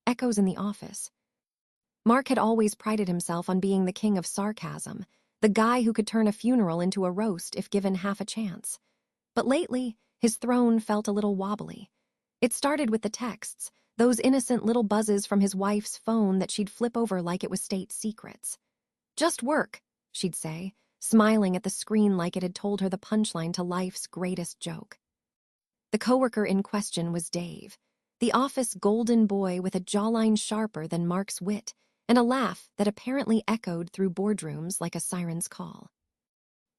echoes in the office. Mark had always prided himself on being the king of sarcasm, the guy who could turn a funeral into a roast if given half a chance. But lately, his throne felt a little wobbly. It started with the texts, those innocent little buzzes from his wife's phone that she'd flip over like it was state secrets. "Just work," she'd say, smiling at the screen like it had told her the punchline to life's greatest joke. The coworker in question was Dave, the office golden boy with a jawline sharper than Mark's wit and a laugh that apparently echoed through boardrooms like a siren's call.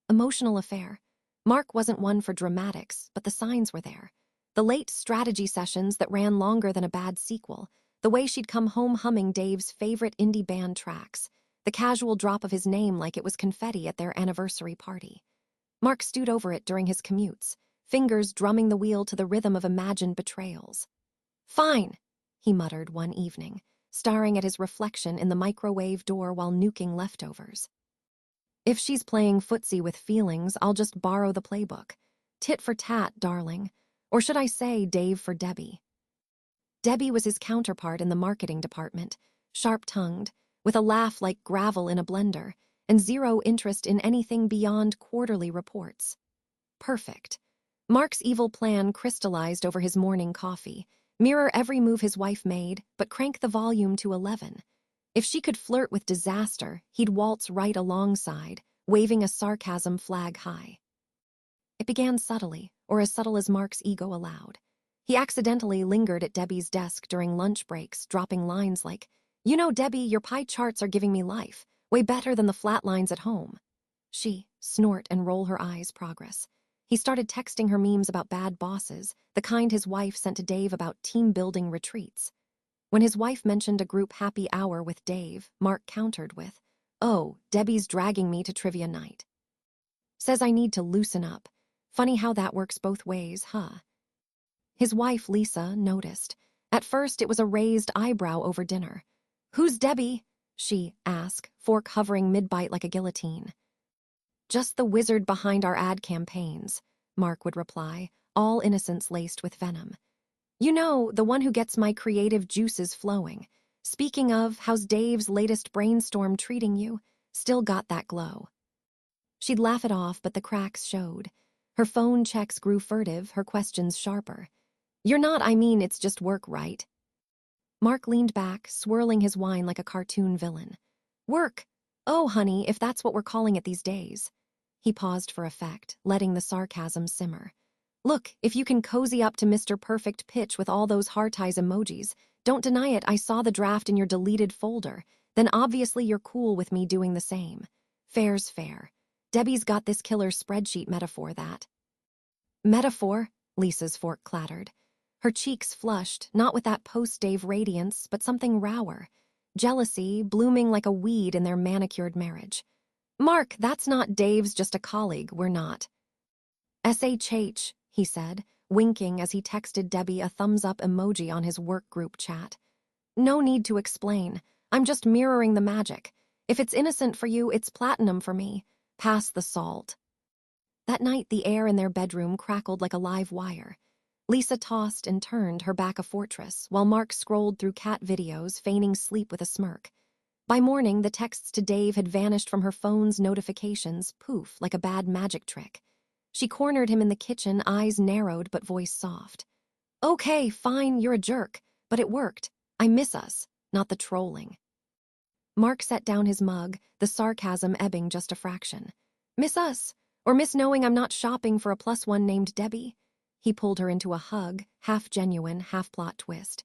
Emotional affair. Mark wasn't one for dramatics, but the signs were there. The late strategy sessions that ran longer than a bad sequel, the way she'd come home humming Dave's favorite indie band tracks, the casual drop of his name like it was confetti at their anniversary party. Mark stewed over it during his commutes, fingers drumming the wheel to the rhythm of imagined betrayals. "Fine," he muttered one evening, staring at his reflection in the microwave door while nuking leftovers. "If she's playing footsie with feelings, I'll just borrow the playbook. Tit for tat, darling. Or should I say Dave for Debbie?" Debbie was his counterpart in the marketing department, sharp-tongued, with a laugh like gravel in a blender, and zero interest in anything beyond quarterly reports. Perfect. Mark's evil plan crystallized over his morning coffee. Mirror every move his wife made, but crank the volume to 11. If she could flirt with disaster, he'd waltz right alongside, waving a sarcasm flag high. It began subtly, or as subtle as Mark's ego allowed. He accidentally lingered at Debbie's desk during lunch breaks, dropping lines like, "You know, Debbie, your pie charts are giving me life, way better than the flat lines at home." She, snort and roll her eyes, progress. He started texting her memes about bad bosses, the kind his wife sent to Dave about team-building retreats. When his wife mentioned a group happy hour with Dave, Mark countered with, "Oh, Debbie's dragging me to trivia night. Says I need to loosen up. Funny how that works both ways, huh?" His wife, Lisa, noticed. At first, it was a raised eyebrow over dinner. "Who's Debbie?" she asked, fork hovering mid-bite like a guillotine. "Just the wizard behind our ad campaigns," Mark would reply, all innocence laced with venom. "You know, the one who gets my creative juices flowing. Speaking of, how's Dave's latest brainstorm treating you? Still got that glow." She'd laugh it off, but the cracks showed. Her phone checks grew furtive, her questions sharper. "You're not, I mean, it's just work, right?" Mark leaned back, swirling his wine like a cartoon villain. "Work? Oh, honey, if that's what we're calling it these days." He paused for effect, letting the sarcasm simmer. "Look, if you can cozy up to Mr. Perfect pitch with all those heart eyes emojis, don't deny it, I saw the draft in your deleted folder, then obviously you're cool with me doing the same. Fair's fair. Debbie's got this killer spreadsheet metaphor that." "Metaphor?" Lisa's fork clattered. Her cheeks flushed, not with that post-Dave radiance, but something rower. Jealousy, blooming like a weed in their manicured marriage. "Mark, that's not Dave's, just a colleague, we're not." "SHH," he said, winking as he texted Debbie a thumbs-up emoji on his work group chat. "No need to explain. I'm just mirroring the magic. If it's innocent for you, it's platinum for me. Pass the salt." That night, the air in their bedroom crackled like a live wire. Lisa tossed and turned, her back a fortress, while Mark scrolled through cat videos, feigning sleep with a smirk. By morning, the texts to Dave had vanished from her phone's notifications, poof, like a bad magic trick. She cornered him in the kitchen, eyes narrowed but voice soft. "Okay, fine, you're a jerk, but it worked. I miss us, not the trolling." Mark set down his mug, the sarcasm ebbing just a fraction. "Miss us? Or miss knowing I'm not shopping for a +1 named Debbie?" He pulled her into a hug, half genuine, half plot twist.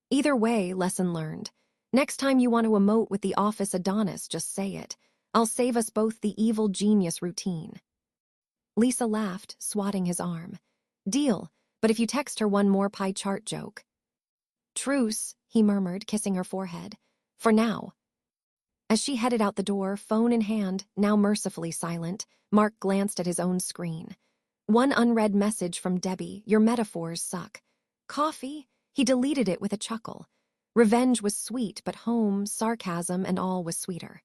"Either way, lesson learned. Next time you want to emote with the office Adonis, just say it. I'll save us both the evil genius routine." Lisa laughed, swatting his arm. "Deal, but if you text her one more pie chart joke." "Truce," he murmured, kissing her forehead. "For now." As she headed out the door, phone in hand, now mercifully silent, Mark glanced at his own screen. One unread message from Debbie, "Your metaphors suck." Coffee? He deleted it with a chuckle. Revenge was sweet, but home, sarcasm, and all was sweeter.